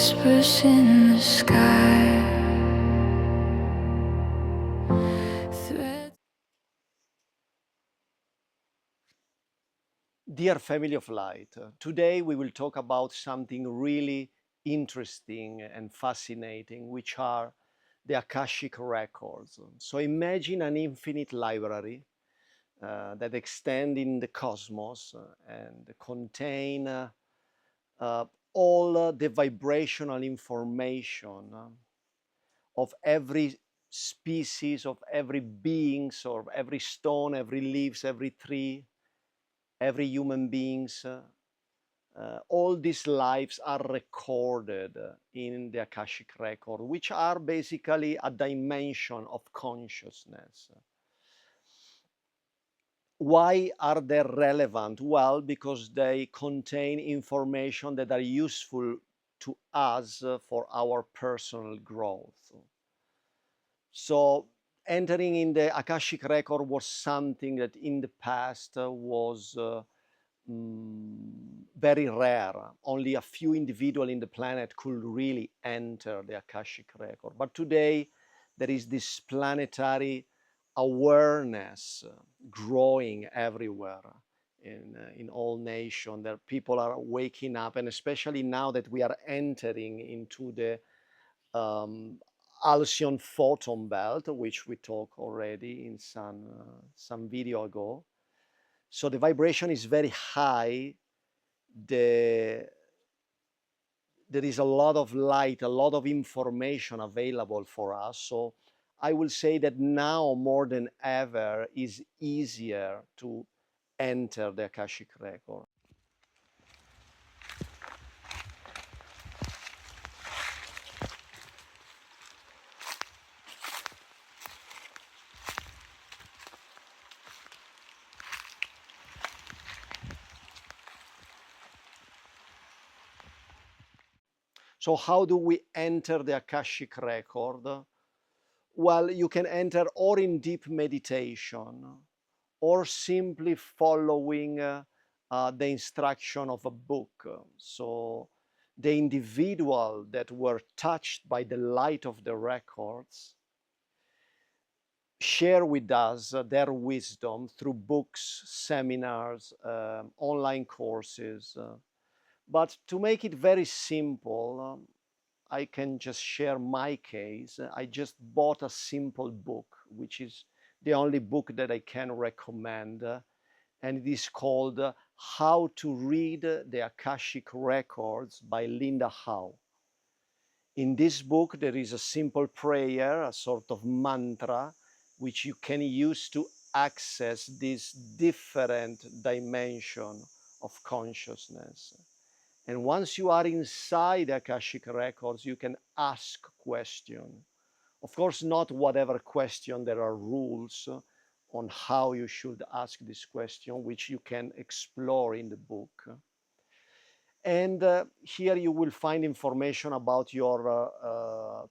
whispers in the sky. Dear family of light, today we will talk about something really interesting and fascinating, which are the Akashic Records. So imagine an infinite library that extend in the cosmos and contain all the vibrational information of every species, of every beings, or every stone, every leaves, every tree, every human beings. All these lives are recorded in the Akashic Record, which are basically a dimension of consciousness. Why are they relevant? Well, because they contain information that are useful to us for our personal growth. So entering in the Akashic Record was something that in the past was very rare. Only a few individuals in the planet could really enter the Akashic Record. But today, there is this planetary awareness growing everywhere in all nations. That people are waking up, and especially now that we are entering into the Alcyon photon belt, which we talked already in some video ago. So the vibration is very high. There is a lot of light, a lot of information available for us. So I will say that now more than ever is easier to enter the Akashic Record. So how do we enter the Akashic Record? Well, you can enter or in deep meditation or simply following the instruction of a book. So the individual that were touched by the light of the records share with us their wisdom through books, seminars, online courses. But to make it very simple, I can just share my case. I just bought a simple book, which is the only book that I can recommend, and it is called How to Read the Akashic Records by Linda Howe. In this book, there is a simple prayer, a sort of mantra, which you can use to access this different dimension of consciousness. And once you are inside Akashic Records, you can ask questions. Of course, not whatever question. There are rules on how you should ask this question, which you can explore in the book. And here you will find information about your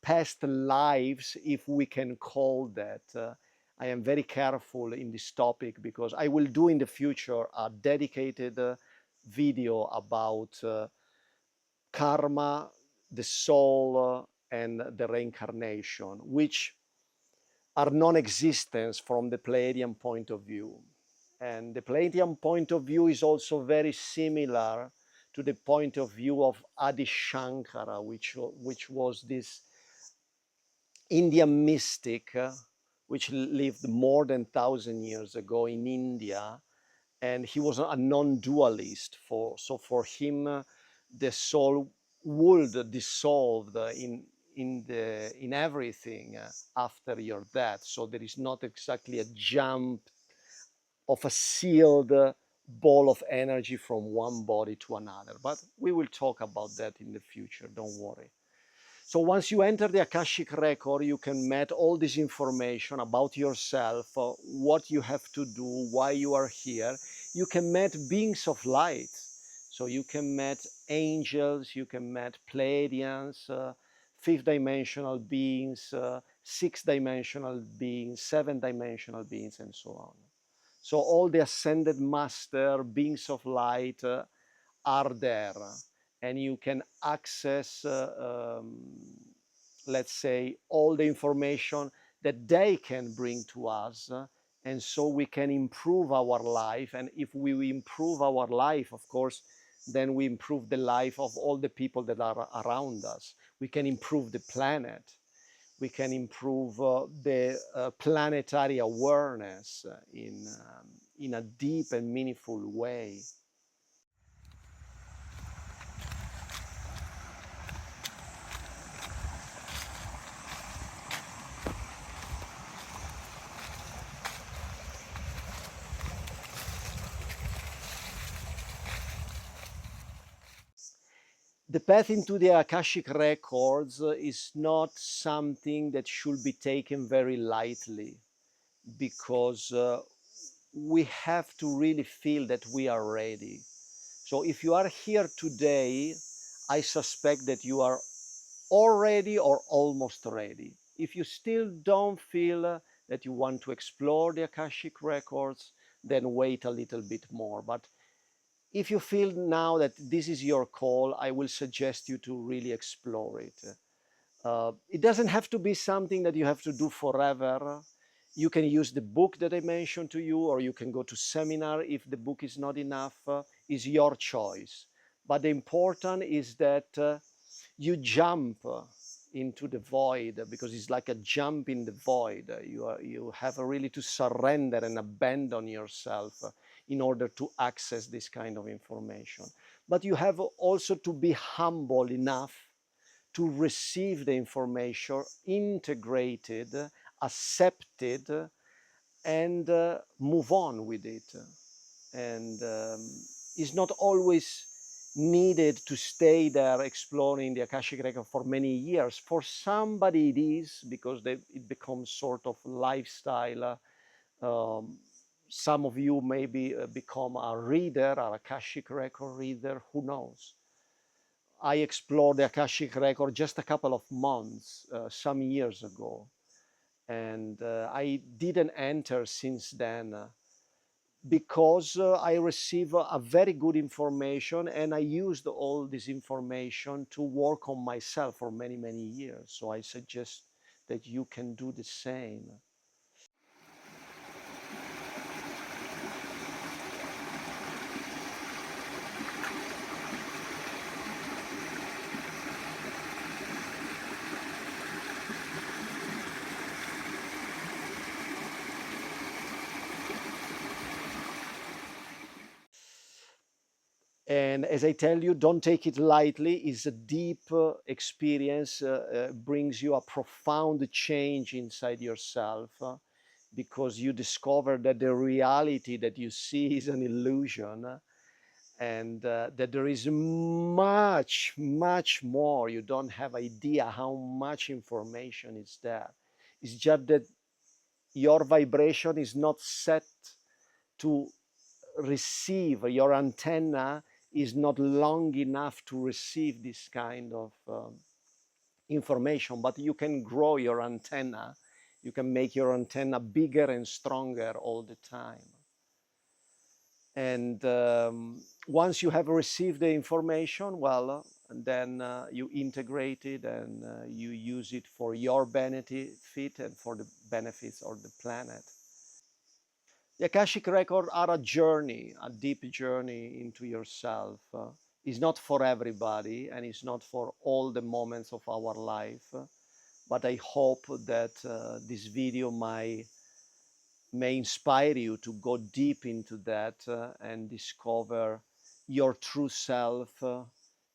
past lives, if we can call that. I am very careful in this topic because I will do in the future a dedicated video about karma, the soul, and the reincarnation, which are non-existent from the Pleiadian point of view. And the Pleiadian point of view is also very similar to the point of view of Adi Shankara, which was this Indian mystic which lived more than 1,000 years ago in India. And he was a non-dualist. So for him, the soul would dissolve in everything after your death. So there is not exactly a jump of a sealed ball of energy from one body to another. But we will talk about that in the future, don't worry. So once you enter the Akashic Record, you can meet all this information about yourself, what you have to do, why you are here. You can meet beings of light. So you can meet angels, you can meet Pleiadians, fifth-dimensional beings, sixth-dimensional beings, seventh-dimensional beings, and so on. So all the ascended master, beings of light are there. and you can access, let's say, all the information that they can bring to us. And so we can improve our life. And if we improve our life, of course, then we improve the life of all the people that are around us. We can improve the planet. We can improve the planetary awareness in a deep and meaningful way. The path into the Akashic Records is not something that should be taken very lightly, because we have to really feel that we are ready. So if you are here today, I suspect that you are already or almost ready. If you still don't feel that you want to explore the Akashic Records, then wait a little bit more. But if you feel now that this is your call, I will suggest you to really explore it. It doesn't have to be something that you have to do forever. You can use the book that I mentioned to you, or you can go to seminar if the book is not enough. Is your choice. But the important is that you jump into the void, because it's like a jump in the void. You have really to surrender and abandon yourself in order to access this kind of information. But you have also to be humble enough to receive the information, integrated, accepted, and move on with it. And it's not always needed to stay there exploring the Akashic Record for many years. For somebody it is, because it becomes sort of lifestyle. Some of you maybe become a reader, an Akashic Record reader, who knows. I explored the Akashic Record just a couple of months, some years ago, and I didn't enter since then, because I received a very good information, and I used all this information to work on myself for many, many years. So I suggest that you can do the same. And as I tell you, don't take it lightly. It's a deep experience, brings you a profound change inside yourself, because you discover that the reality that you see is an illusion, and that there is much, much more. You don't have idea how much information is there. It's just that your vibration is not set to receive, your antenna is not long enough to receive this kind of information, but you can grow your antenna. You can make your antenna bigger and stronger all the time. And once you have received the information, well, then you integrate it, and you use it for your benefit and for the benefits of the planet. The Akashic Records are a journey, a deep journey into yourself. It's not for everybody, and it's not for all the moments of our life. But I hope that this video may inspire you to go deep into that, and discover your true self,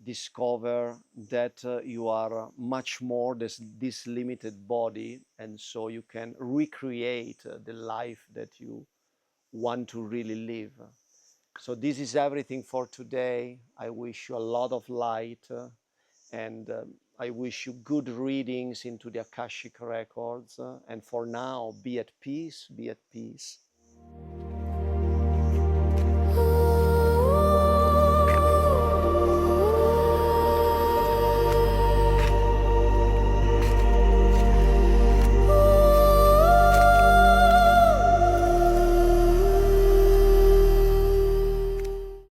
discover that you are much more than this limited body, and so you can recreate the life that you want to really live. So this is everything for today. I wish you a lot of light, and I wish you good readings into the Akashic Records. And for now, be at peace, be at peace.